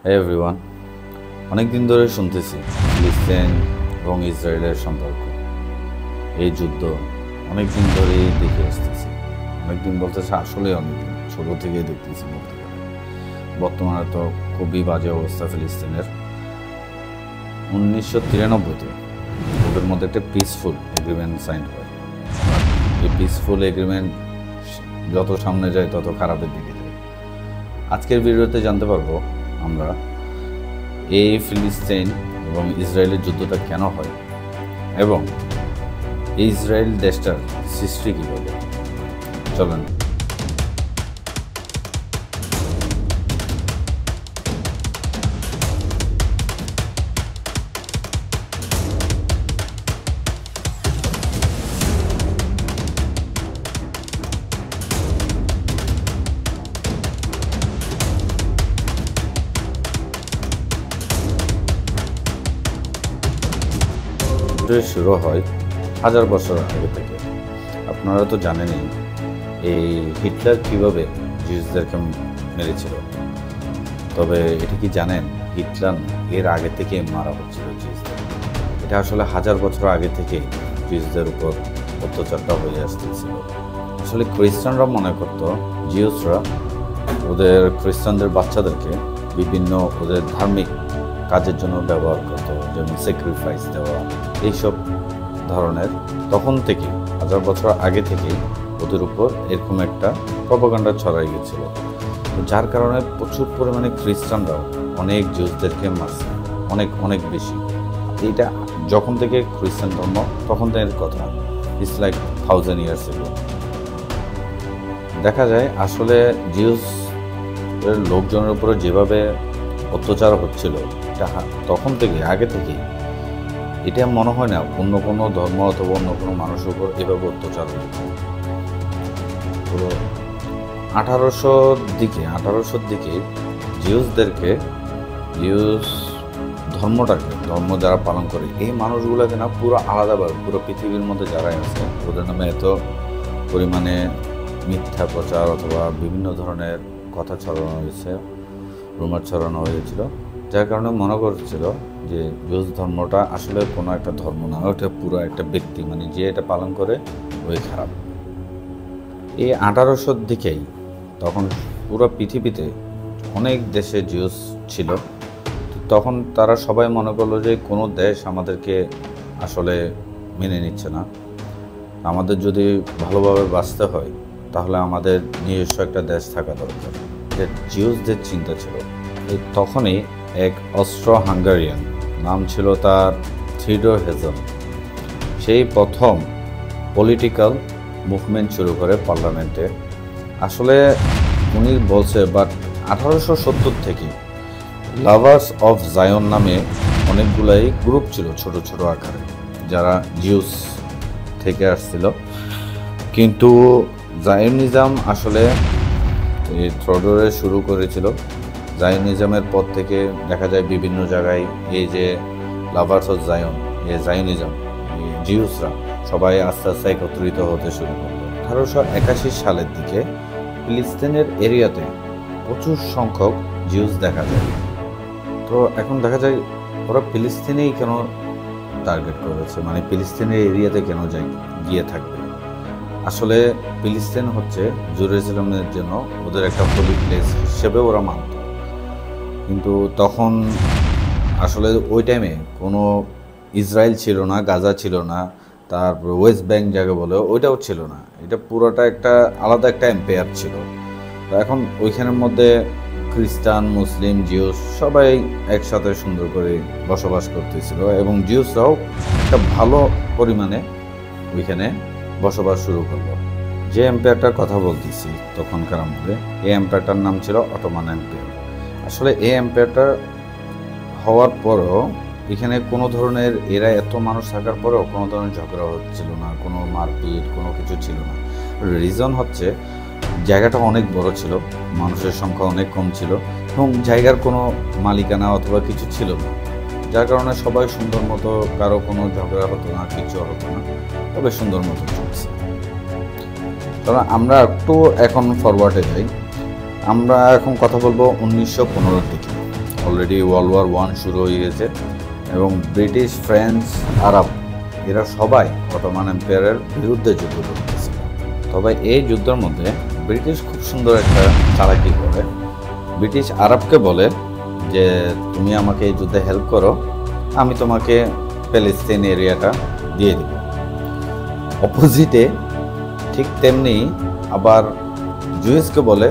হে everyone, অনেকদিন ধরে শুনতেছি ফিলিস্তিন এবং ইসরায়েলের সম্পর্ক। এই যুদ্ধ অনেকদিন ধরেই দেখে আসতেছি। অনেকদিন বলতেছে আসলে অনেকদিন, ছোটো থেকেই দেখতেছি বলতে গেলে। বর্তমানে তো খুবই বাজে অবস্থা ফিলিস্তিনের। 1993-তে ওদের মধ্যে একটা পিসফুল এগ্রিমেন্ট সাইন হয়। এই পিসফুল এগ্রিমেন্ট যত সামনে যায় তত খারাপের দিকে যায়। আজকের ভিডিওতে জানতে পারবো আমরা এই ফিলিস্তিন এবং ইসরায়েলের যুদ্ধটা কেন হয় এবং ইসরায়েল দেশটার সৃষ্টি কীভাবে। চলেন শুরু হয় হাজার বছর আগে থেকে। আপনারা তো জানেনই এই হিটলার কীভাবে জিউসদেরকে মেরেছিল। তবে এটা কি জানেন, হিটলার এর আগে থেকে মারা হচ্ছিল জিউসদের। এটা আসলে হাজার বছর আগে থেকে জিউসদের উপর অত্যাচারটা হয়ে আসতেছিল। আসলে খ্রিস্টানরা মনে করতো জিউসরা ওদের খ্রিস্টানদের বাচ্চাদেরকে বিভিন্ন ওদের ধার্মিক কাজের জন্য ব্যবহার করতো, যেমন স্যাক্রিফাইস দেওয়া, এইসব ধরনের। তখন থেকে হাজার বছর আগে থেকেই ওদের উপর এরকম একটা প্রপাগান্ডা ছড়াই গেছিল, যার কারণে প্রচুর পরিমাণে খ্রিস্টানরাও অনেক জিউসদেরকে মারছে, অনেক অনেক বেশি। এইটা যখন থেকে খ্রিস্টান ধর্ম তখন থেকে কথা, ইটস লাইক 1000 years ago। দেখা যায় আসলে জিউস লোকজনের উপরে যেভাবে অত্যাচার হচ্ছিল এটা তখন থেকে আগে থেকেই। এটা মনে হয় না অন্য কোনো ধর্ম অথবা অন্য কোনো মানুষের উপর এভাবে অত্যাচার হয়েছে। তো 1800-র দিকে জিউসদেরকে, জিউস ধর্ম যারা পালন করে এই মানুষগুলোকে না পুরো আলাদাভাবে পুরো পৃথিবীর মধ্যে যারা আছে ওদের নামে এত পরিমাণে মিথ্যা প্রচার অথবা বিভিন্ন ধরনের কথা ছড়ানো হয়েছে, রুমার ছড়ানো হয়েছিল, যার কারণে মনে করছিল যে জিউস ধর্মটা আসলে কোনো একটা ধর্ম না, ওটা পুরো একটা ব্যক্তি, মানে যে এটা পালন করে ওই খারাপ। এই 1800-র দিকেই তখন পুরো পৃথিবীতে অনেক দেশে জিউস ছিল। তখন তারা সবাই মনে করলো যে কোনো দেশ আমাদেরকে আসলে মেনে নিচ্ছে না, আমাদের যদি ভালোভাবে বাঁচতে হয় তাহলে আমাদের নিজস্ব একটা দেশ থাকা দরকার। যে জিউসদের চিন্তা ছিল। তখনই এক অস্ট্রো হাঙ্গারিয়ান, নাম ছিল তার থিওডর হেজেল, সেই প্রথম পলিটিক্যাল মুভমেন্ট শুরু করে পার্লামেন্টে। আসলে উনি বলছে, বাট 1870 থেকে লাভার্স অফ জায়ন নামে অনেকগুলাই গ্রুপ ছিল ছোট ছোট আকারে, যারা জিউস থেকে আসছিল। কিন্তু জায়নিজম আসলে থিওডরে শুরু করেছিল। জায়নিজমের পর থেকে দেখা যায় বিভিন্ন জায়গায় এই যে লাভার্স অফ জায়ন, এই জায়নিজম, জিউসরা সবাই আস্তে আস্তে একত্রিত হতে শুরু করলো। 1881 সালের দিকে ফিলিস্তিনের এরিয়াতে প্রচুর সংখ্যক জিউস দেখা যায়। তো এখন দেখা যায় ওরা ফিলিস্তিনেই কেন টার্গেট করেছে, মানে ফিলিস্তিনের এরিয়াতে কেন গিয়ে থাকবে। আসলে ফিলিস্তিন হচ্ছে জেরুজালেমের জন্য ওদের একটা হোলি প্লেস হিসেবে ওরা মানত। কিন্তু তখন আসলে ওই টাইমে কোনো ইসরায়েল ছিল না, গাজা ছিল না, তারপর ওয়েস্ট ব্যাংক যাকে বলে ওইটাও ছিল না। এটা পুরোটা একটা আলাদা একটা এম্পায়ার ছিল। তো এখন ওইখানের মধ্যে খ্রিস্টান, মুসলিম, জিউস সবাই একসাথে সুন্দর করে বসবাস করতেছিল এবং জিউসরাও একটা ভালো পরিমাণে ওইখানে বসবাস শুরু করলো। যে এম্পায়ারটার কথা বলতেছি তখনকার মধ্যে, এই এম্পায়ারটার নাম ছিল অটোমান এম্পায়ার। আসলে এই এম্পায়ারটা হওয়ার পরও এখানে কোনো ধরনের, এরা এত মানুষ থাকার পরেও কোনো ধরনের ঝগড়া হচ্ছিল না, কোনো মারপিট কোনো কিছু ছিল না। রিজন হচ্ছে জায়গাটা অনেক বড় ছিল, মানুষের সংখ্যা অনেক কম ছিল এবং জায়গার কোনো মালিকানা অথবা কিছু ছিল না, যার কারণে সবাই সুন্দর মতো, কারো কোনো ঝগড়া হতো না, কিছু হতো না, তবে সুন্দর মতো চলছে। কারণ আমরা একটু এখন ফরওয়ার্ডে যাই, আমরা এখন কথা বলবো 1915 দিকে। অলরেডি ওয়ার্ল্ড ওয়ার 1 শুরু হয়ে গেছে এবং ব্রিটিশ, ফ্রেঞ্চ, আরব এরা সবাই অটোমান এম্পায়ারের বিরুদ্ধে যুদ্ধ করতেছে। তবে এই যুদ্ধের মধ্যে ব্রিটিশ খুব সুন্দর একটা চালাকি করে। ব্রিটিশ আরবকে বলে যে তুমি আমাকে এই যুদ্ধে হেল্প করো, আমি তোমাকে প্যালেস্টাইন এরিয়াটা দিয়ে দেব। অপোজিটে ঠিক তেমনি আবার জিউসকে বলে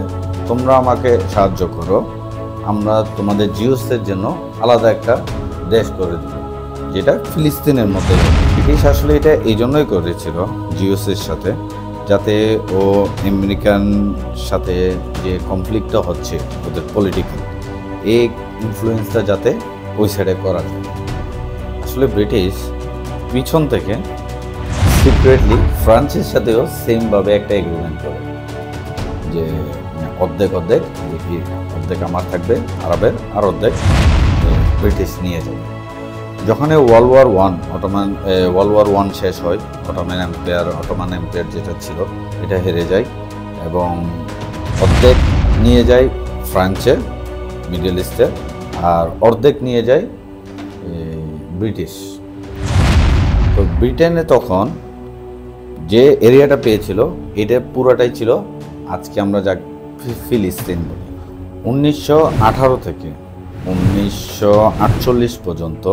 তোমরা আমাকে সাহায্য করো, আমরা তোমাদের জিউসের জন্য আলাদা একটা দেশ করে দেব, যেটা ফিলিস্তিনের মধ্যে। ব্রিটিশ আসলে এটা এই জন্যই করেছিল জিউসের সাথে, যাতে ও আমেরিকান সাথে যে কনফ্লিক্টটা হচ্ছে ওদের পলিটিক্যাল, এই ইনফ্লুয়েন্সটা যাতে ওই সাইডে করা যায়। আসলে ব্রিটিশ পিছন থেকে সিক্রেটলি ফ্রান্সের সাথেও সেমভাবে একটা এগ্রিমেন্ট করে যে অর্ধেক অর্ধেক অর্ধেক আমার থাকবে আরবের, আর অর্ধেক ব্রিটিশ নিয়ে যাবে। যখন ওয়ার্ল্ড ওয়ার 1 শেষ হয়, অটোমান এম্পায়ার যেটা ছিল এটা হেরে যায় এবং অর্ধেক নিয়ে যায় ফ্রান্সে, মিডল ইস্টে, আর অর্ধেক নিয়ে যায় ব্রিটিশ। তো ব্রিটেনে তখন যে এরিয়াটা পেয়েছিল এটা পুরোটাই ছিল আজকে আমরা যা ফিলিস্তিন বলি। 1918 থেকে 1948 পর্যন্ত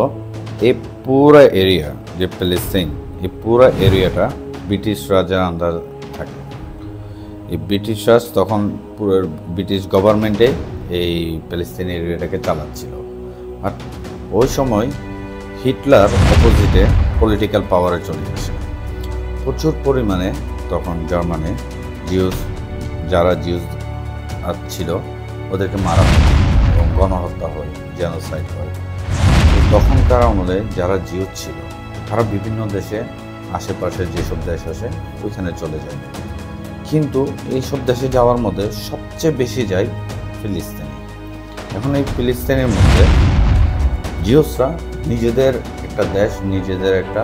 এই পুরো এরিয়া যে প্যালেস্টাইন, এই পুরো এরিয়াটা ব্রিটিশ রাজার আন্ডার থাকে। এই ব্রিটিশ রাজ তখন পুরো ব্রিটিশ গভর্নমেন্টে এই প্যালেস্টাইন এরিয়াটাকে চালাচ্ছিল। আর ওই সময় হিটলার অপোজিটে পলিটিক্যাল পাওয়ারে চলে আসে। প্রচুর পরিমাণে তখন জার্মানে যারা জিউস ছিল ওদেরকে মারা হয় এবং গণহত্যা হয়, জেনোসাইড হয়। তখনকার আমলে যারা জিউস ছিল তারা বিভিন্ন দেশে, আশেপাশে যেসব দেশ আছে ওইখানে চলে যায়, কিন্তু এইসব দেশে যাওয়ার মধ্যে সবচেয়ে বেশি যায় ফিলিস্তিনে। এখন এই ফিলিস্তিনের মধ্যে জিউসরা নিজেদের একটা দেশ, নিজেদের একটা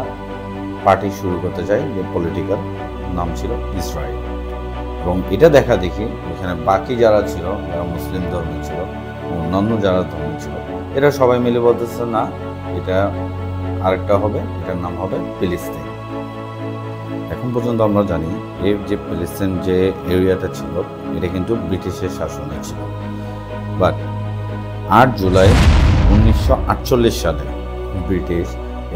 পার্টি শুরু করতে চায়, যে পলিটিক্যাল নাম ছিল ইসরায়েল। এবং এটা দেখা দেখি এখানে বাকি যারা ছিল, যারা মুসলিম ধর্মী ছিল, অন্যান্য যারা ধর্ম ছিল, এরা সবাই মিলে বলতেছে না, এটা আরেকটা হবে, এটার নাম হবে ফিলিস্তিন। এখন পর্যন্ত আমরা জানি এই যে ফিলিস্তিন যে এরিয়াটা ছিল এটা কিন্তু ব্রিটিশের শাসনে ছিল। বাট 8 জুলাই 1948 সালে ব্রিটিশ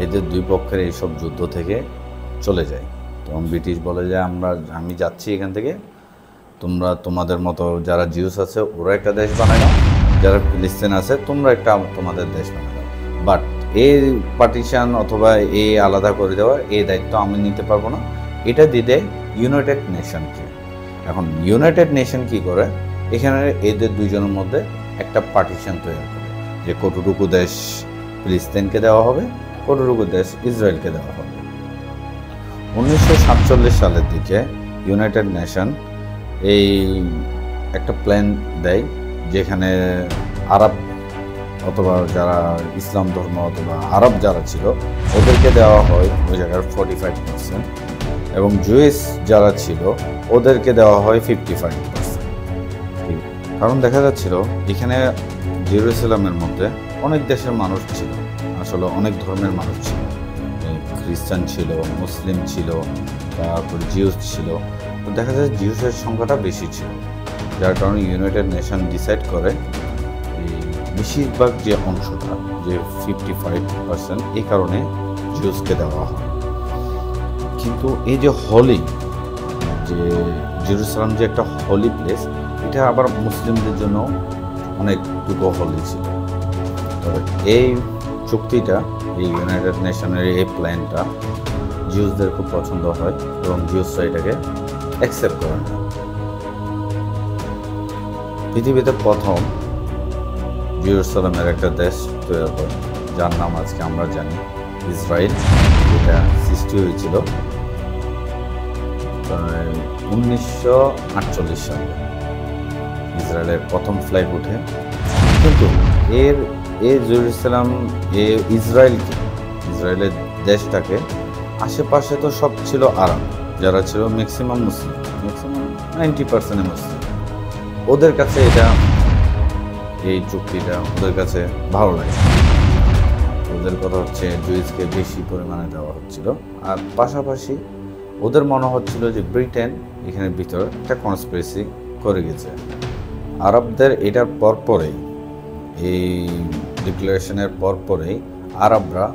এদের দুই পক্ষের এইসব যুদ্ধ থেকে চলে যায়। তখন ব্রিটিশ বলে যে আমি যাচ্ছি এখান থেকে, তোমরা তোমাদের মতো যারা জিউস আছে ওরা একটা দেশ বানায় নাও, যারা ফিলিস্তিন আছে তোমরা একটা তোমাদের দেশ বানায় নাও, বাট এই পার্টিশন অথবা এই আলাদা করে দেওয়া এই দায়িত্ব আমি নিতে পারবো না, এটা দিতে ইউনাইটেড নেশনকে। এখন ইউনাইটেড নেশন কি করে, এখানে এদের দুইজনের মধ্যে একটা পার্টিশন তৈরি করে যে কতটুকু দেশ ফিলিস্তিনকে দেওয়া হবে, কতটুকু দেশ ইসরায়েলকে দেওয়া হবে। 1947 সালের দিকে ইউনাইটেড নেশন এই একটা প্ল্যান দেয়, যেখানে আরব অথবা যারা ইসলাম ধর্ম অথবা আরব যারা ছিল ওদেরকে দেওয়া হয় ওই জায়গার 45%, এবং জুইস যারা ছিল ওদেরকে দেওয়া হয় 55%। কারণ দেখা যাচ্ছিল এখানে জেরুজালেমের মধ্যে অনেক দেশের মানুষ ছিল, আসলে অনেক ধর্মের মানুষ ছিল, খ্রিস্টান ছিল, মুসলিম ছিল, তারপর জিউস ছিল। তো দেখা যায় জিউসের সংখ্যাটা বেশি ছিল, যার কারণে ইউনাইটেড নেশন ডিসাইড করে বেশিরভাগ যে অংশটা যে 55% এই কারণে জিউসকে দেওয়া হয়। কিন্তু এই যে হলি, যে জেরুজালেম যে একটা হলি প্লেস, এটা আবার মুসলিমদের জন্য অনেকটুকু হলি ছিল। তবে এই চুক্তিটা, এই ইউনাইটেড নেশনের এই প্ল্যানটা জিউসদের খুব পছন্দ হয় এবং জিউসরা এটাকে অ্যাকসেপ্ট করে না। পৃথিবীতে প্রথম জেরুজালেমের একটা দেশ তৈরি হয়, যার নাম আজকে আমরা জানি ইসরায়েল। এটা সৃষ্টি হয়েছিল 1948 সালে। ইসরায়েলের প্রথম ফ্ল্যাগ উঠে, কিন্তু জেরুজালেম ইসরায়েলের দেশটাকে আশেপাশে তো সব ছিল আরব, যারা ছিল ম্যাক্সিমাম মুসলিম, ম্যাক্সিমাম 90% মুসলিম। ওদের কাছে এটা এই চুক্তিটা ওদের কাছে ভালো লাগে। ওদের কথা হচ্ছে জুইসকে বেশি পরিমাণে দেওয়া হচ্ছিল, আর পাশাপাশি ওদের মনে হচ্ছিল যে ব্রিটেন এখানের ভিতরে একটা কনস্পিরেসি করে গেছে। আরবদের এটার পরপরেই, এই ডিক্লারেশনের পরপরেই আরবরা,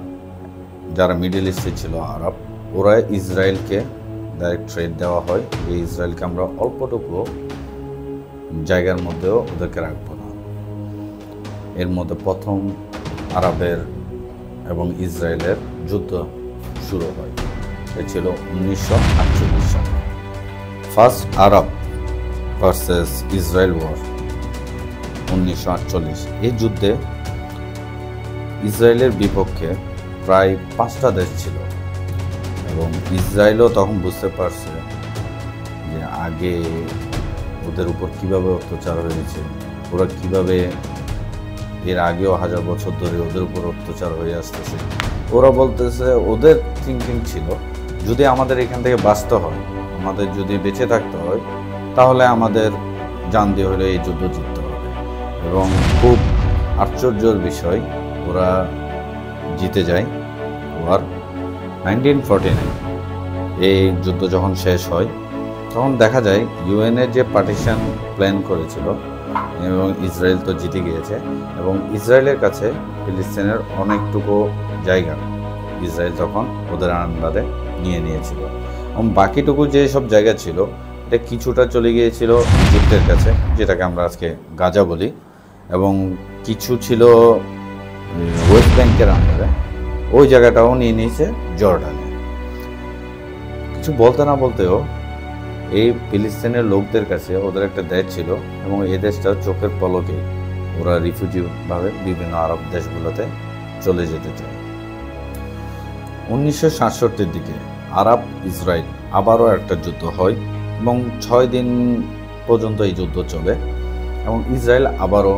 যারা মিডল ইস্টে ছিল আরব, ওরা ইসরায়েলকে ডাইরেক্ট ট্রেড দেওয়া হয়। এই ইসরায়েলকে আমরা অল্পটুকু জায়গার মধ্যেও ওদেরকে রাখবো না। এর মধ্যে প্রথম আরবের এবং ইসরায়েলের যুদ্ধ শুরু হয়। এ ছিল 1948 সালে, ফার্স্ট আরব ভার্সেস ইসরায়েল ওয়ার 1948। এই যুদ্ধে ইসরায়েলের বিপক্ষে প্রায় 5টা দেশ ছিল, এবং ইসরায়েলও তখন বুঝতে পারছে যে আগে ওদের উপর কীভাবে অত্যাচার হয়েছে, ওরা কীভাবে এর আগেও 1000 বছর ধরে ওদের উপর অত্যাচার হয়ে আসতেছে। ওরা বলতেছে, ওদের থিঙ্কিং ছিল যদি আমাদের এখান থেকে বাঁচতে হয়, আমাদের যদি বেঁচে থাকতে হয়, তাহলে আমাদের জান দিয়ে হলে এই যুদ্ধ জিততে হবে। এবং খুব আশ্চর্যের বিষয়, ওরা জিতে যায়। ওয়ার 1949 এই যুদ্ধ যখন শেষ হয়, তখন দেখা যায় ইউএনের যে পার্টিশন প্ল্যান করেছিল, এবং ইসরায়েল তো জিতে গিয়েছে, এবং ইসরায়েলের কাছে ফিলিস্তিনের অনেকটুকু জায়গা ইসরায়েল তখন ওদের আন্ডারে নিয়ে নিয়েছিল, এবং বাকিটুকু যে সব জায়গা ছিল এটা কিছুটা চলে গিয়েছিল ইজিপ্টের কাছে, যেটাকে আমরা আজকে গাজা বলি, এবং কিছু ছিল ওয়েস্ট ব্যাংকের আন্ডারে, ওই জায়গাটাও নিয়ে নিয়েছে জর্ডানে। কিছু বলতে না বলতেও এই ফিলিস্তিনের লোকদের কাছে ওদের একটা দেশ ছিল, এবং এই দেশটা চোখের পলকে ওরা রিফিউজিভাবে বিভিন্ন আরব দেশগুলোতে চলে যেতে চায়। 1967-র দিকে আরব ইসরায়েল আবারও একটা যুদ্ধ হয়, এবং 6 দিন পর্যন্ত এই যুদ্ধ চলে, এবং ইসরায়েল আবারও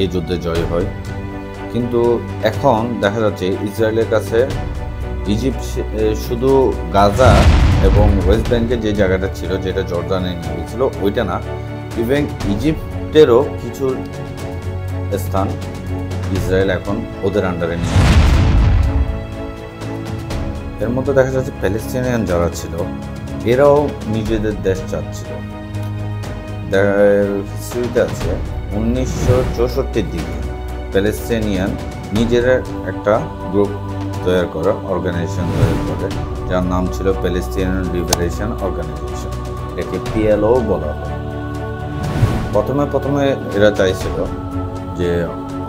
এই যুদ্ধে জয় হয়। কিন্তু এখন দেখা যাচ্ছে ইসরায়েলের কাছে ইজিপ্ট শুধু গাজা এবং ওয়েস্ট ব্যাংকের যে জায়গাটা ছিল, যেটা জর্ডানে নিয়ে গেছিল, ওইটা না, ইভেন ইজিপ্টেরও কিছু স্থান ইসরায়েল এখন ওদের আন্ডারে নিয়ে। এর মধ্যে দেখা যাচ্ছে প্যালেস্টিনিয়ান যারা ছিল এরাও নিজেদের দেশ চাচ্ছিল। হিস্ট্রিতে আছে 1964-র দিকে প্যালেস্টিনিয়ান নিজেরা একটা গ্রুপ তৈরি করে, অর্গানাইজেশন তৈরি করে, যার নাম ছিল প্যালেস্টিনিয়ান লিবারেশন অর্গানাইজেশন, একে পিএলও বলা হয়। প্রথমে এরা চাইছিল যে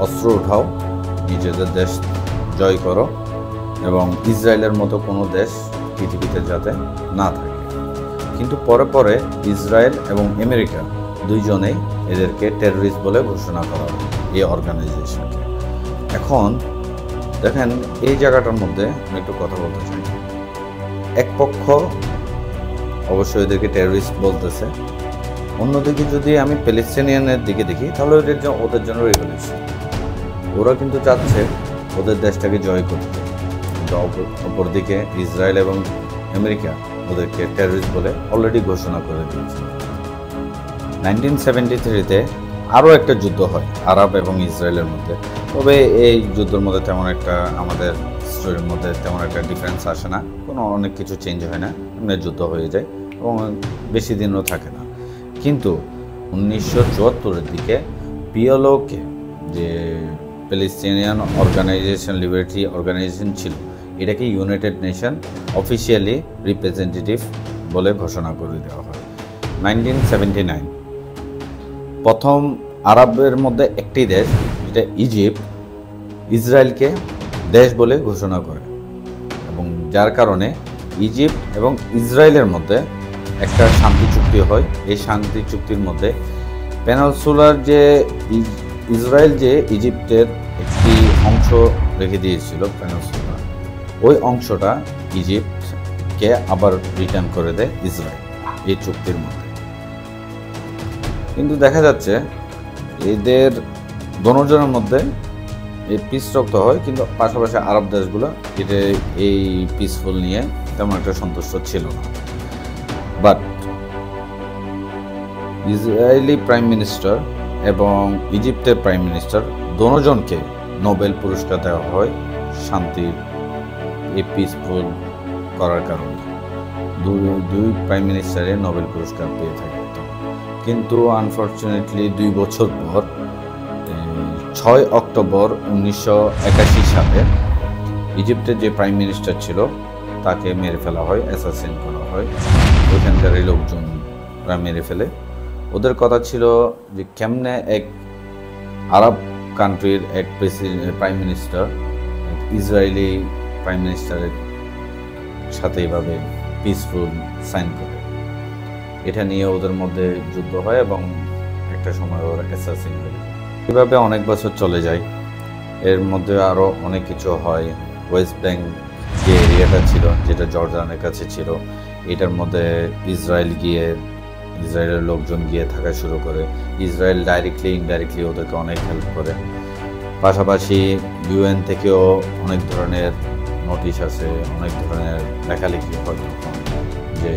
অস্ত্র উঠাও, নিজেদের দেশ জয় করো, এবং ইসরায়েলের মতো কোনো দেশ পৃথিবীতে যাতে না থাকে। কিন্তু পরে ইসরায়েল এবং আমেরিকা দুইজনেই এদেরকে টেররিস্ট বলে ঘোষণা করা হয়, এই অর্গানাইজেশনকে। এখন দেখেন এই জায়গাটার মধ্যে আমি একটু কথা বলতে চাই। এক পক্ষ অবশ্যই এদেরকে টেররিস্ট বলতেছে, অন্যদিকে যদি আমি প্যালেস্টিনিয়ানের দিকে দেখি তাহলে ওদের জন্য রেভলিউশন। ওরা কিন্তু চাচ্ছে ওদের দেশটাকে জয় করতে, কিন্তু অপরদিকে ইসরায়েল এবং আমেরিকা ওদেরকে টেররিস্ট বলে অলরেডি ঘোষণা করে দিয়েছে। 1973-তে আরও একটা যুদ্ধ হয় আরব এবং ইসরায়েলের মধ্যে, তবে এই যুদ্ধের মধ্যে তেমন একটা আমাদের স্টোরির মধ্যে তেমন একটা ডিফারেন্স আসে না, কোনো অনেক কিছু চেঞ্জ হয় না, এমনি যুদ্ধ হয়ে যায় এবং বেশি দিনও থাকে না। কিন্তু 1974-এর দিকে পিএলওকে, যে প্যালেস্টিনিয়ান অর্গানাইজেশন, লিবারেটি অর্গানাইজেশন ছিল, এটাকে ইউনাইটেড নেশন অফিসিয়ালি রিপ্রেজেন্টেটিভ বলে ঘোষণা করে দেওয়া হয়। 1979 প্রথম আরবের মধ্যে একটি দেশ, যেটা ইজিপ্ট, ইসরায়েলকে দেশ বলে ঘোষণা করে, এবং যার কারণে ইজিপ্ট এবং ইসরায়েলের মধ্যে একটা শান্তি চুক্তি হয়। এই শান্তি চুক্তির মধ্যে পেনিনসুলার যে ইসরায়েল যে ইজিপ্টের একটি অংশ রেখে দিয়েছিল পেনিনসুলা, ওই অংশটা ইজিপ্টকে আবার রিটার্ন করে দেয় ইসরায়েল এই চুক্তির মধ্যে। কিন্তু দেখা যাচ্ছে এদের দোনোজনের মধ্যে এই পিস রক্ত হয়, কিন্তু পাশাপাশি আরব দেশগুলো এটা এই পিসফুল নিয়ে তেমন একটা সন্তুষ্ট ছিল না। বাট ইসরায়েলি প্রাইম মিনিস্টার এবং ইজিপ্টের প্রাইম মিনিস্টার দুজনকে নোবেল পুরস্কার দেওয়া হয় শান্তির এই পিসফুল করার কারণে। দুই প্রাইম মিনিস্টারে নোবেল পুরস্কার পেয়ে থাকে। কিন্তু আনফর্চুনেটলি 2 বছর পর 6 অক্টোবর 1981 সালে ইজিপ্টের যে প্রাইম মিনিস্টার ছিল তাকে মেরে ফেলা হয়, অ্যাসাসিন করা হয়। ওইখানকার এই লোকজনরা মেরে ফেলে। ওদের কথা ছিল যে কেমনে এক আরব কান্ট্রির এক প্রাইম মিনিস্টার ইসরায়েলি প্রাইম মিনিস্টারের সাথে এইভাবে পিসফুল সাইন করে। এটা নিয়ে ওদের মধ্যে যুদ্ধ হয় এবং একটা সময় ওরা অ্যাসাসিন হয়। এভাবে অনেক বছর চলে যায়। এর মধ্যে আরও অনেক কিছু হয়। ওয়েস্ট ব্যাংক যে এরিয়াটা ছিল, যেটা জর্ডানের কাছে ছিল, এটার মধ্যে ইসরায়েলের লোকজন গিয়ে থাকা শুরু করে। ইসরায়েল ডাইরেক্টলি ইনডাইরেক্টলি ওদেরকে অনেক হেল্প করে। পাশাপাশি ইউএন থেকেও অনেক ধরনের নোটিশ আছে, অনেক ধরনের লেখালেখি হয় যে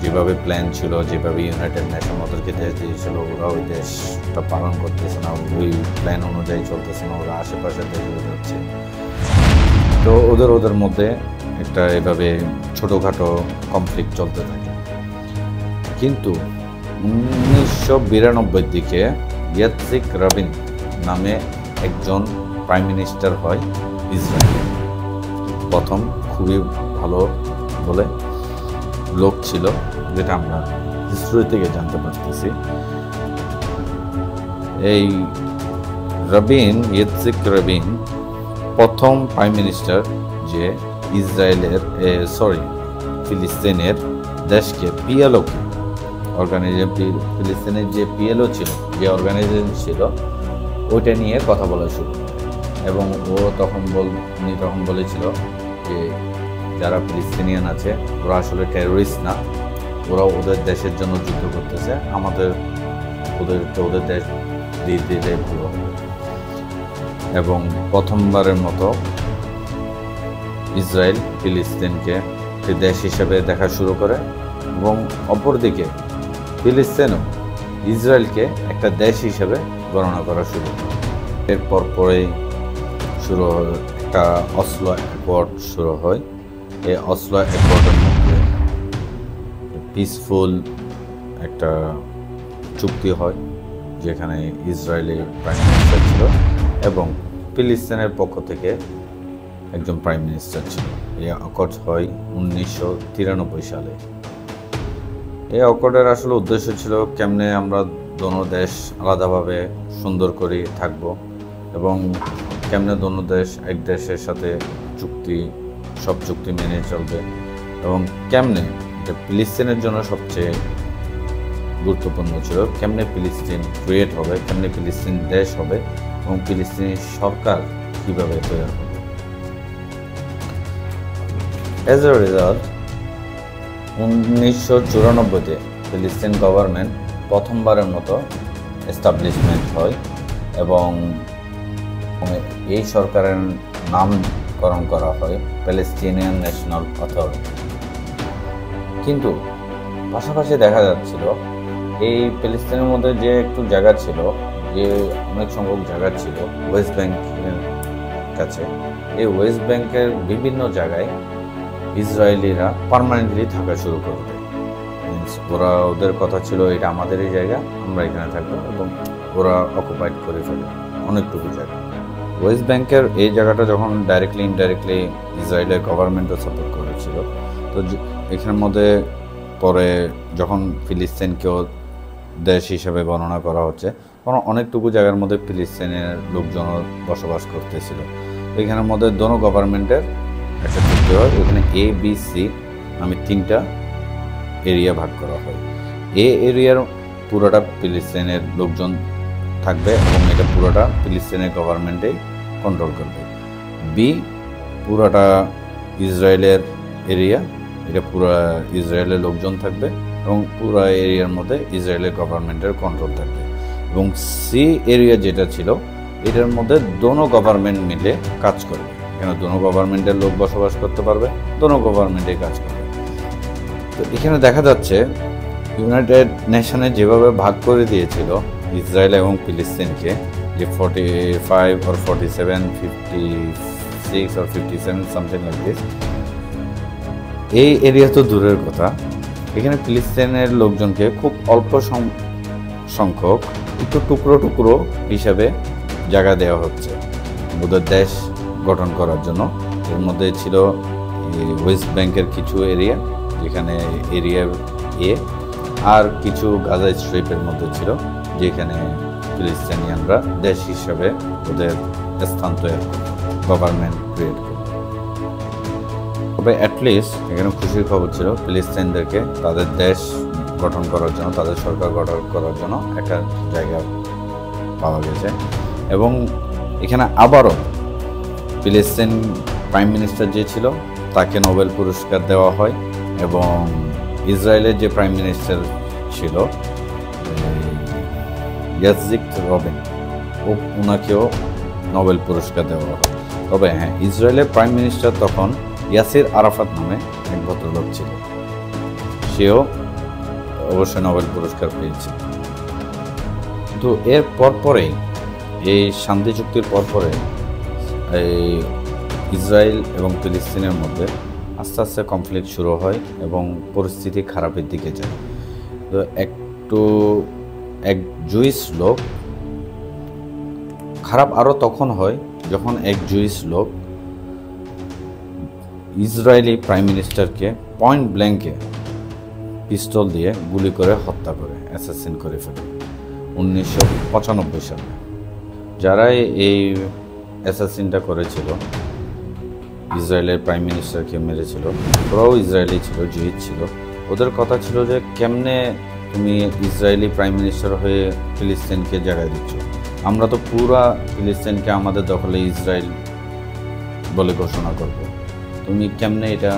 যেভাবে প্ল্যান ছিল, যেভাবে ইউনাইটেড নেশন ওদেরকে দেশ দিয়েছিল, ওরা ওই দেশটা পালন করতেছে না, ওই প্ল্যান অনুযায়ী চলতেছে না, ওরা আশেপাশে দেশে যাচ্ছে। তো ওদের মধ্যে একটা এভাবে ছোটোখাটো কনফ্লিক্ট চলতে থাকে। কিন্তু 1992 দিকে ইয়াৎজিক রাবিন নামে একজন প্রাইম মিনিস্টার হয় ইসরায়েল। প্রথম খুবই ভালো বলে লোক ছিল, যেটা আমরা হিস্ট্রি থেকে জানতে পারতেছি। এই ইয়াৎজিক রাবিন প্রথম প্রাইম মিনিস্টার যে ফিলিস্তিনের দেশকে পিএলওকে ফিলিস্তিনের যে পিএলও ছিল, যে অর্গানাইজেশন ছিল, ওইটা নিয়ে কথা বলা শুরু। এবং উনি তখন বলেছিল যে যারা ফিলিস্তিনিয়ান আছে ওরা আসলে টেরোরিস্ট না, ওরা ওদের দেশের জন্য যুদ্ধ করতেছে, ওদের দেশ দিয়ে দিলে ভালো হবে। এবং প্রথমবারের মতো ইসরায়েল ফিলিস্তিনকে দেশ হিসেবে দেখা শুরু করে এবং অপরদিকে ফিলিস্তিনও ইসরায়েলকে একটা দেশ হিসেবে গণনা করা শুরু করে। এরপর পরেই শুরু হয় একটা অসলো অ্যাকর্ড শুরু হয়। এই অসলো অ্যাকর্ডের মধ্যে পিসফুল একটা চুক্তি হয়, যেখানে ইসরায়েলি প্রাইম মিনিস্টার ছিল এবং ফিলিস্তিনের পক্ষ থেকে একজন প্রাইম মিনিস্টার ছিল। এই অ্যাকর্ড হয় 1993 সালে। এই অ্যাকর্ডের আসলে উদ্দেশ্য ছিল কেমনে আমরা দোনো দেশ আলাদাভাবে সুন্দর করে থাকব এবং কেমনে দোনো দেশ এক দেশের সাথে সব চুক্তি মেনে চলবে এবং কেমনে ফিলিস্তিনের জন্য সবচেয়ে গুরুত্বপূর্ণ ছিল কেমনে ফিলিস্তিন ক্রিয়েট হবে, কেমনে ফিলিস্তিন দেশ হবে এবং ফিলিস্তিনি সরকার কীভাবে তৈরি হবে। অ্যাজ এ রেজাল্ট 1994-তে ফিলিস্তিন গভর্নমেন্ট প্রথমবারের মতো এস্টাবলিশমেন্ট হয় এবং এই সরকারের নামকরণ করা হয় প্যালেস্টিনিয়ান ন্যাশনাল অথরিটি। কিন্তু পাশাপাশি দেখা যাচ্ছিল এই প্যালেস্তিনের মধ্যে যে একটু জায়গা ছিল, যে অনেক সংখ্যক জায়গা ছিল ওয়েস্ট ব্যাংকের কাছে, এই ওয়েস্ট ব্যাংকের বিভিন্ন জায়গায় ইসরায়েলিরা পার্মানেন্টলি থাকা শুরু করবে। ওদের কথা ছিল এটা আমাদেরই জায়গা, আমরা এখানে থাকবো, এবং ওরা অকুপাইড করে ফেলে অনেকটুকু জায়গা। ওয়েস্ট ব্যাংকের এই জায়গাটা যখন ডাইরেক্টলি ইনডাইরেক্টলি ইসরায়েলের গভর্নমেন্টও সাপোর্ট করেছিল, তো এখানের মধ্যে পরে যখন ফিলিস্তিনকেও দেশ হিসেবে গণনা করা হচ্ছে, তখন অনেকটুকু জায়গার মধ্যে ফিলিস্তিনের লোকজন বসবাস করতেছিল। এখানের মধ্যে দোনো গভর্নমেন্টের একটা চুক্তি হয়, ওখানে ABC নামে 3টা এরিয়া ভাগ করা হয়। এরিয়ার পুরোটা ফিলিস্তিনের লোকজন থাকবে এবং এটা পুরোটা ফিলিস্তিনের গভর্নমেন্টেই কন্ট্রোল করবে। বি পুরোটা ইসরায়েলের এরিয়া, এটা পুরো ইসরায়েলের লোকজন থাকবে এবং পুরো এরিয়ার মধ্যে ইসরায়েলের গভর্নমেন্টের কন্ট্রোল থাকবে। এবং সি এরিয়া যেটা ছিল, এটার মধ্যে দোনো গভর্নমেন্ট মিলে কাজ করবে, এখানে দোনো গভর্নমেন্টের লোক বসবাস করতে পারবে, দোনো গভর্নমেন্টে কাজ করবে। তো এখানে দেখা যাচ্ছে ইউনাইটেড নেশনে যেভাবে ভাগ করে দিয়েছিল ইসরায়েল এবং ফিলিস্তিনকে, যে 45 or 47, 56 or 57 something like this, এই এরিয়া তো দূরের কথা, এখানে ফিলিস্তিনের লোকজনকে খুব অল্প সংখ্যক একটু টুকরো টুকরো হিসাবে জায়গা দেওয়া হচ্ছে ওদের দেশ গঠন করার জন্য। এর মধ্যে ছিল ওয়েস্ট ব্যাংকের কিছু এরিয়া, যেখানে এরিয়া এ, আর কিছু গাজা স্ট্রিপের মধ্যে ছিল, যেখানে ফিলিস্তিনিয়ানরা দেশ হিসাবে ওদের স্থান তৈরি, গভর্নমেন্ট ক্রিয়েট করে। তবে অ্যাটলিস্ট এখানে খুশির খবর ছিল, ফিলিস্তিনদেরকে তাদের দেশ গঠন করার জন্য, তাদের সরকার গঠন করার জন্য একটা জায়গা পাওয়া গেছে। এবং এখানে আবারও ফিলিস্তিন প্রাইম মিনিস্টার যে ছিল তাকে নোবেল পুরস্কার দেওয়া হয়, এবং ইসরায়েলের যে প্রাইম মিনিস্টার ছিল ইয়াজিক রবিন, ওনাকেও নোবেল পুরস্কার দেওয়া হয়। তবে হ্যাঁ, ইসরায়েলের প্রাইম মিনিস্টার তখন ইয়াসির আরাফাত নামে এক ভদ্রলোক ছিল, সেও অবশ্যই নোবেল পুরস্কার পেয়েছে। কিন্তু এর পরপরেই, এই শান্তি চুক্তির পরপরে এই ইসরায়েল এবং ফিলিস্তিনের মধ্যে আস্তে আস্তে কনফ্লিক্ট শুরু হয় এবং পরিস্থিতি খারাপের দিকে যায়। তো এক জুইশ লোক, খারাপ আরও তখন হয় যখন এক জুইশ লোক ইসরায়েলি প্রাইম মিনিস্টারকে পয়েন্ট ব্ল্যাঙ্কে পিস্তল দিয়ে গুলি করে হত্যা করে, অ্যাসাসিন করে ফেলে 1995 সালে। যারা এই অ্যাসাসিনটা করেছিল, ইসরায়েলের প্রাইম মিনিস্টারকে মেরেছিল, ওরাও ইসরায়েলি ছিল, জুইশ ছিল। ওদের কথা ছিল যে কেমনে তুমি ইসরায়েলি প্রাইম মিনিস্টার হয়ে ফিলিস্তিনকে জায়গায় দিচ্ছ, আমরা তো পুরা ফিলিস্তিনকে আমাদের দখলে ইসরায়েল বলে ঘোষণা করব, তুমি কেমনে এটা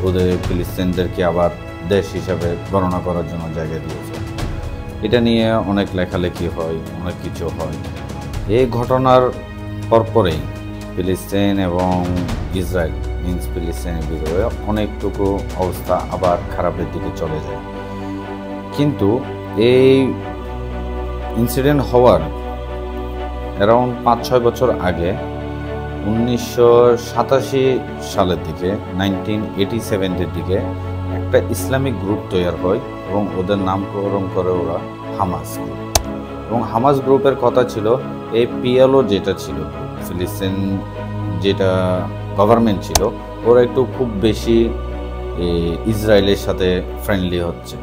ওদের ফিলিস্তিনদেরকে আবার দেশ হিসাবে গণনা করার জন্য জায়গা দিয়েছে। এটা নিয়ে অনেক লেখালেখি হয়, অনেক কিছু হয়। এই ঘটনার পরপরেই ফিলিস্তিন এবং ইসরায়েল মিন্স ফিলিস্তিনের ভিতরে অনেকটুকু অবস্থা আবার খারাপের দিকে চলে যায়। কিন্তু এই ইনসিডেন্ট হওয়ার অ্যারাউন্ড 5-6 বছর আগে 1987 সালের দিকে, 1987-এর দিকে একটা ইসলামিক গ্রুপ তৈরি হয় এবং ওদের নামকরণ করে ওরা হামাস গ্রুপ। এবং হামাস গ্রুপের কথা ছিল এই পিএলও যেটা ছিল, ফিলিস্তিন যেটা গভর্নমেন্ট ছিল, ওরা একটু খুব বেশি ইসরায়েলের সাথে ফ্রেন্ডলি হচ্ছে।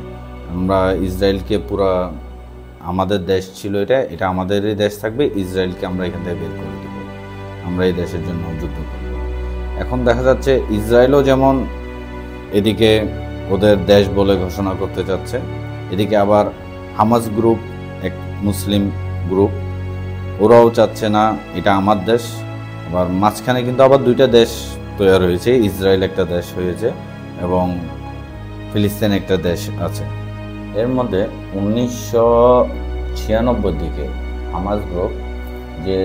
আমরা ইসরায়েলকে পুরা, আমাদের দেশ ছিল এটা আমাদেরই দেশ থাকবে, ইসরায়েলকে আমরা এখান থেকে বের করে দেব, আমরা এই দেশের জন্য যুদ্ধ করব। এখন দেখা যাচ্ছে ইসরায়েলও যেমন এদিকে ওদের দেশ বলে ঘোষণা করতে চাচ্ছে, এদিকে আবার হামাস গ্রুপ, এক মুসলিম গ্রুপ, ওরাও চাচ্ছে না এটা আমার দেশ। আবার মাঝখানে কিন্তু আবার দুইটা দেশ তৈরি হয়েছে, ইসরায়েল একটা দেশ হয়েছে এবং ফিলিস্তিন একটা দেশ আছে। এর মধ্যে 1996 দিকে হামাস গ্রুপ যে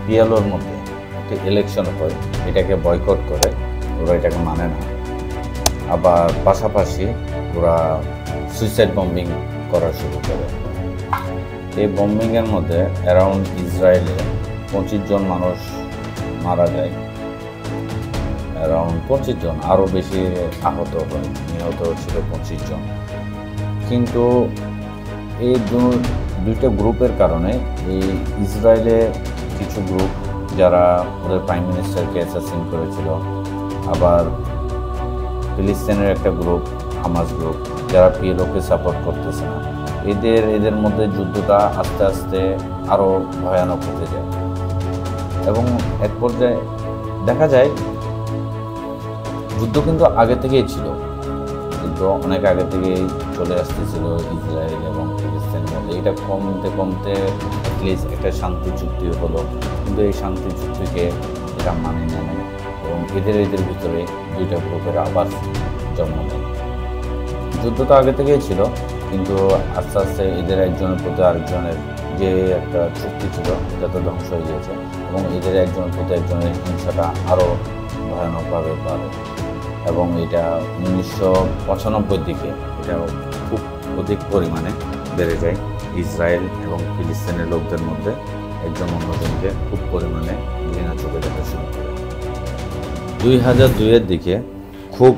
পিএলওর মধ্যে একটা ইলেকশন হয়, এটাকে বয়কট করে, ওরা এটাকে মানে না। আবার পাশাপাশি ওরা সুইসাইড বম্বিং করা শুরু করে। এই বম্বিংয়ের মধ্যে অ্যারাউন্ড ইসরায়েলে 25 জন মানুষ মারা যায়, অ্যারাউন্ড 25 জন, আরও বেশি আহত হয়, নিহত ছিল 25 জন। কিন্তু এই দুইটা গ্রুপের কারণে এই ইসরায়েলে কিছু গ্রুপ যারা ওদের প্রাইম মিনিস্টারকে অ্যাসাসিন করেছিল, আবার ফিলিস্তিনের একটা গ্রুপ হামাস গ্রুপ যারা পিএলওকে সাপোর্ট করতেছে না, এদের মধ্যে যুদ্ধটা আস্তে আস্তে আরও ভয়ানক হতে যায়। এবং এক পর্যায়ে দেখা যায় যুদ্ধ কিন্তু আগে থেকেই ছিল, যুদ্ধ অনেক আগে থেকেই চলে আসতেছিল ইসরায়েল এবং ফিলিস্তিনের মধ্যে। এটা কমতে কমতে অ্যাটলিস্ট একটা শান্তি চুক্তি হলো, কিন্তু এই শান্তি চুক্তিকে এটা মানে নেয় এবং এদের ভিতরে দুইটা গ্রুপের আবার জন্ম নেয়। যুদ্ধ তো আগে থেকেই ছিল, কিন্তু আস্তে আস্তে এদের একজনের প্রতি আরেকজনের যে একটা চুক্তি ছিল এটা তো ধ্বংস হয়ে গিয়েছে এবং এদের একজনের প্রতি একজনের হিংসাটা আরও ভয়ানকভাবে বাড়ে। এবং এটা 1995 দিকে এটা খুব অধিক পরিমাণে বেড়ে যায় ইসরায়েল এবং ফিলিস্তিনের লোকদের মধ্যে একজন অন্যজনকে খুব পরিমাণে ঘৃণা চোখে দেখা শুরু করে। 2002-এর দিকে খুব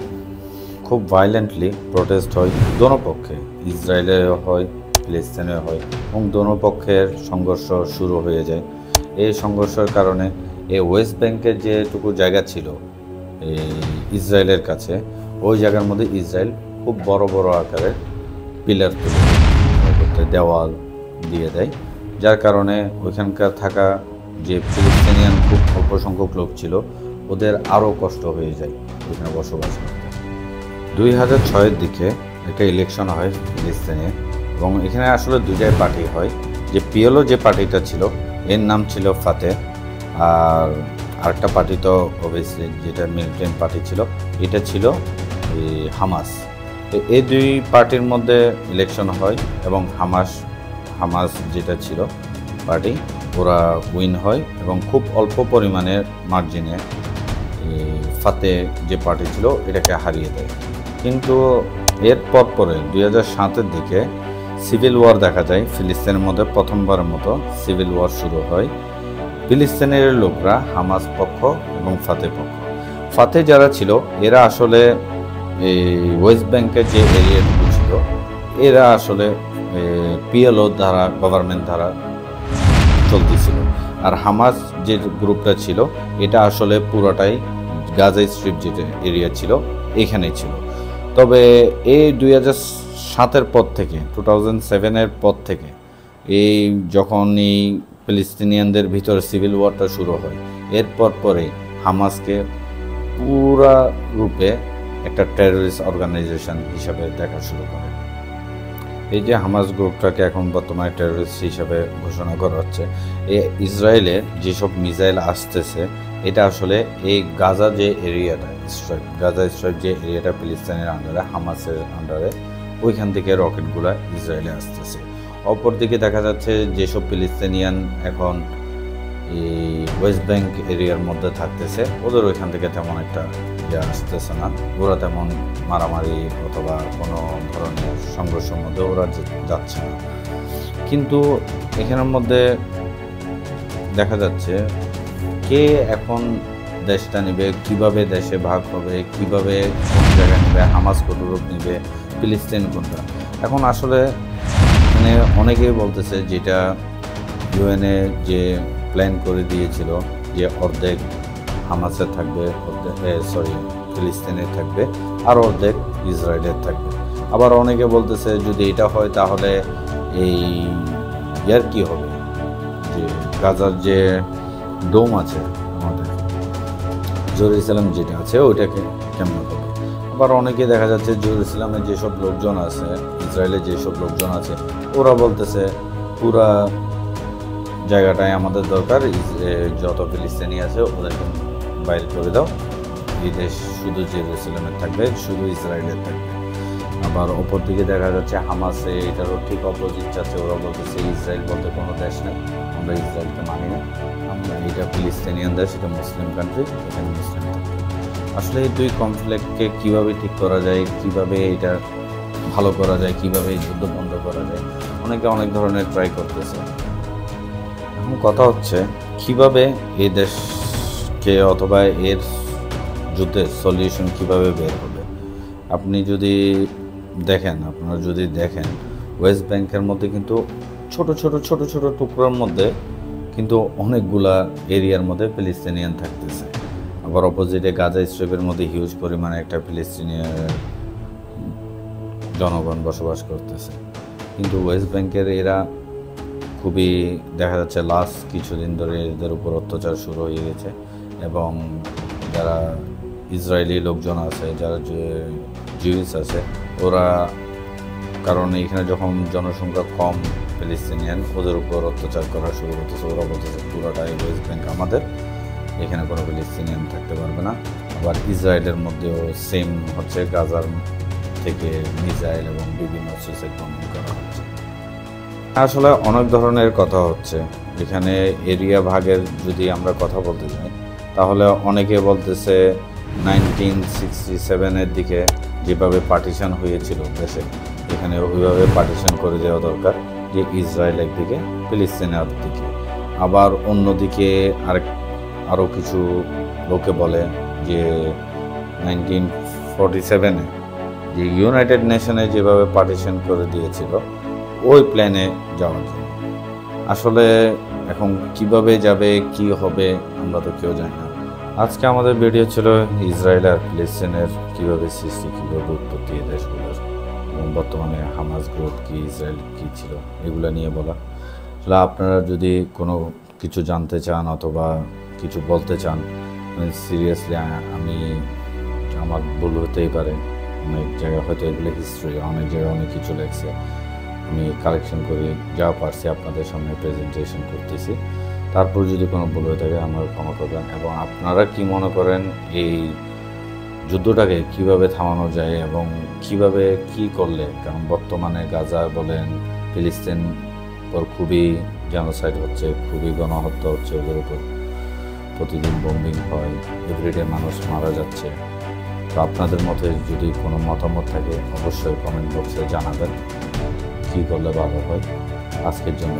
খুব ভায়োলেন্টলি প্রোটেস্ট হয় দোনো পক্ষে, ইসরায়েলেও হয় ফিলিস্তিনেও হয়, এবং দোনো পক্ষের সংঘর্ষ শুরু হয়ে যায়। এই সংঘর্ষের কারণে এই ওয়েস্ট ব্যাংকের যেটুকু জায়গা ছিল ইসরায়েলের কাছে, ওই জায়গার মধ্যে ইসরায়েল খুব বড় বড় আকারের পিলার তুলে দেওয়াল দিয়ে দেয়, যার কারণে ওইখানকার থাকা যে ফিলিস্তিনিয়ান খুব অল্প সংখ্যক লোক ছিল ওদের আরও কষ্ট হয়ে যায় ওইখানে বসবাস করতে। 2006-এর দিকে একটা ইলেকশন হয় ফিলিস্তিনে, এবং এখানে আসলে দুইটাই পার্টি হয়। যে পিএলও যে পার্টিটা ছিল এর নাম ছিল ফাতে, আর আরেকটা পার্টি তো অবভিয়াসলি যেটা মিলিটেন্ট পার্টি ছিল এটা ছিল হামাস। এই দুই পার্টির মধ্যে ইলেকশন হয় এবং হামাস যেটা ছিল পার্টি ওরা উইন হয় এবং খুব অল্প পরিমাণের মার্জিনে ফাতে যে পার্টি ছিল এটাকে হারিয়ে দেয়। কিন্তু এর পরে 2007-এর দিকে সিভিল ওয়ার দেখা যায় ফিলিস্তিনের মধ্যে, প্রথমবারের মতো সিভিল ওয়ার শুরু হয়। ফিলিস্তিনের লোকরা হামাস পক্ষ এবং ফাতে পক্ষ। ফাতে যারা ছিল এরা আসলে এই ওয়েস্ট ব্যাংকের যে এরিয়াটুকু ছিল এরা আসলে পিএলও দ্বারা গভর্নমেন্ট দ্বারা চলতেছিল, আর হামাস যে গ্রুপটা ছিল এটা আসলে পুরোটাই গাজা স্ট্রিপ যেটা এরিয়া ছিল এখানেই ছিল। তবে এই 2007-এর পর থেকে 2007-এর পর থেকে এই যখন এই ফিলিস্তিনিয়ানদের ভিতরে সিভিল ওয়ারটা শুরু হয় এরপর পরে হামাসকে পুরা রূপে একটা টেররিস্ট অর্গানাইজেশন হিসাবে দেখা শুরু করে। এই যে হামাস গ্রুপটাকে এখন বর্তমানে টেররিস্ট হিসাবে ঘোষণা করা হচ্ছে। এই ইসরায়েলে যেসব মিসাইল আসতেছে এটা আসলে এই গাজা যে এরিয়াটা গাজা স্ট্রাইপ যে এরিয়াটা ফিলিস্তিনের আন্ডারে, হামাসের আন্ডারে, ওইখান থেকে রকেটগুলো ইসরায়েলে আসতেছে। অপরদিকে দেখা যাচ্ছে যেসব ফিলিস্তিনিয়ান এখন এই ওয়েস্ট ব্যাংক এরিয়ার মধ্যে থাকতেছে ওদের ওইখান থেকে তেমন একটা আসতেছে না, ওরা তেমন মারামারি অথবা কোনো ধরনের সংঘর্ষের মধ্যে ওরা যাচ্ছে না। কিন্তু এখানের মধ্যে দেখা যাচ্ছে কে এখন দেশটা নেবে, কিভাবে দেশে ভাগ হবে, কিভাবে কোন জায়গায় নেবে, হামাস কত রূপ নেবে, ফিলিস্তিন কোনটা। এখন আসলে মানে অনেকেই বলতেছে যেটা ইউএনএ যে প্ল্যান করে দিয়েছিল যে অর্ধেক হামাসের থাকবে, ফিলিস্তিনের থাকবে, আর অর্ধেক ইসরায়েলের থাকবে। আবার অনেকে বলতেছে যদি এটা হয় তাহলে এই ইয়ার কি হবে, যে গাজার যে ডোম আছে আমাদের জেরুজালেম যেটা আছে ওইটাকে কেমন হবে। আবার অনেকে দেখা যাচ্ছে জেরুজালেমে যেসব লোকজন আছে, ইসরায়েলের যেসব লোকজন আছে ওরা বলতেছে পুরা জায়গাটায় আমাদের দরকার, যত ফিলিস্তিনি আছে ওদেরকে বাইরে করে দাও, এই দেশ শুধু জেরুজালেমের থাকবে, শুধু ইসরায়েলের থাকবে। আবার অপর দিকে দেখা যাচ্ছে হামাসে এটারও ঠিক অপোজিট চাচ্ছে, ওরা বলতেছে ইসরায়েল বলতে কোনো দেশ নেই, আমরা ইসরায়েলকে মানি না, আমরা এটা ফিলিস্তিনিয়ান দেশ, এটা মুসলিম কান্ট্রি, এখানে মুসলিম থাকবে। আসলে এই দুই কনফ্লিক্টকে কীভাবে ঠিক করা যায়, কিভাবে এটা ভালো করা যায়, কিভাবে এই যুদ্ধ বন্ধ করা যায়, অনেকে অনেক ধরনের ট্রাই করতেছে। এখন কথা হচ্ছে কিভাবে এই দেশকে অথবা এর যুদ্ধের সলিউশন কিভাবে বের হবে। আপনারা যদি দেখেন ওয়েস্ট ব্যাংকের মধ্যে কিন্তু ছোট ছোট টুকরোর মধ্যে কিন্তু অনেকগুলা এরিয়ার মধ্যে ফিলিস্তিনিয়ান থাকতেছে। আবার অপোজিটে গাজা স্ট্রিপের মধ্যে হিউজ পরিমাণে একটা ফিলিস্তিনিয়ান জনগণ বসবাস করতেছে। কিন্তু ওয়েস্ট ব্যাংকের এরা খুবই দেখা যাচ্ছে লাস্ট কিছুদিন ধরে এদের উপর অত্যাচার শুরু হয়ে গেছে, এবং যারা ইসরায়েলি লোকজন আছে, যারা জিউস আছে, ওরা কারণ এখানে যখন জনসংখ্যা কম ফিলিস্তিনিয়ান ওদের উপর অত্যাচার করা শুরু করতেছে। ওরা বলতেছে পুরোটাই ওয়েস্ট ব্যাংক আমাদের, এখানে কোনো ফিলিস্তিনিয়ান থাকতে পারবে না। আবার ইসরায়েলের মধ্যেও সেম হচ্ছে, গাজার থেকে মিসাইল এবং বিভিন্ন সুইসাইড বম্বিং করা হচ্ছে। আসলে অনেক ধরনের কথা হচ্ছে এখানে। এরিয়া ভাগের যদি আমরা কথা বলতে যাই তাহলে অনেকে বলতেছে 1967-এর দিকে যেভাবে পার্টিশন হয়েছিল দেশে, এখানে ওইভাবে পার্টিশন করে দেওয়া দরকার, যে ইসরায়েল একদিকে, ফিলিস্তিন আরেকদিকে। আবার অন্যদিকে আরও কিছু লোকে বলে যে 1947-এ যে ইউনাইটেড নেশনে যেভাবে পার্টিশন করে দিয়েছিল ওই প্ল্যানে যাওয়ার জন্য। আসলে এখন কিভাবে যাবে, কি হবে, আমরা তো কেউ জানি না। আজকে আমাদের ভিডিও ছিল ইসরায়েল আর ফিলিস্তিনের কীভাবে সৃষ্টি, কীভাবে উৎপত্তি এই দেশগুলোর, এবং বর্তমানে হামাস গ্রোথ কী, ইসরায়েল কী ছিল, এগুলো নিয়ে বলা। আসলে আপনারা যদি কোনো কিছু জানতে চান অথবা কিছু বলতে চান, সিরিয়াসলি আমি আমার ভুল হতেই পারে, অনেক জায়গায় হয়তো এগুলো হিস্ট্রি, অনেক জায়গায় অনেক কিছু লেগছে, আমি কালেকশন করে যা পারছি আপনাদের সামনে প্রেজেন্টেশন করতেছি। তারপর যদি কোনো ভুল হয়ে থাকে আমার ক্ষমা করবেন। এবং আপনারা কি মনে করেন এই যুদ্ধটাকে কিভাবে থামানো যায় এবং কিভাবে কি করলে, কারণ বর্তমানে গাজা বলেন, ফিলিস্তিন পর খুবই জেনোসাইড হচ্ছে, খুবই গণহত্যা হচ্ছে, ওদের উপর প্রতিদিন বোম্বিং হয়, এভরিডে মানুষ মারা যাচ্ছে। তো আপনাদের মতে যদি কোনো মতামত থাকে অবশ্যই কমেন্ট বক্সে জানাবেন কী করলে ভালো হয়। আজকের জন্য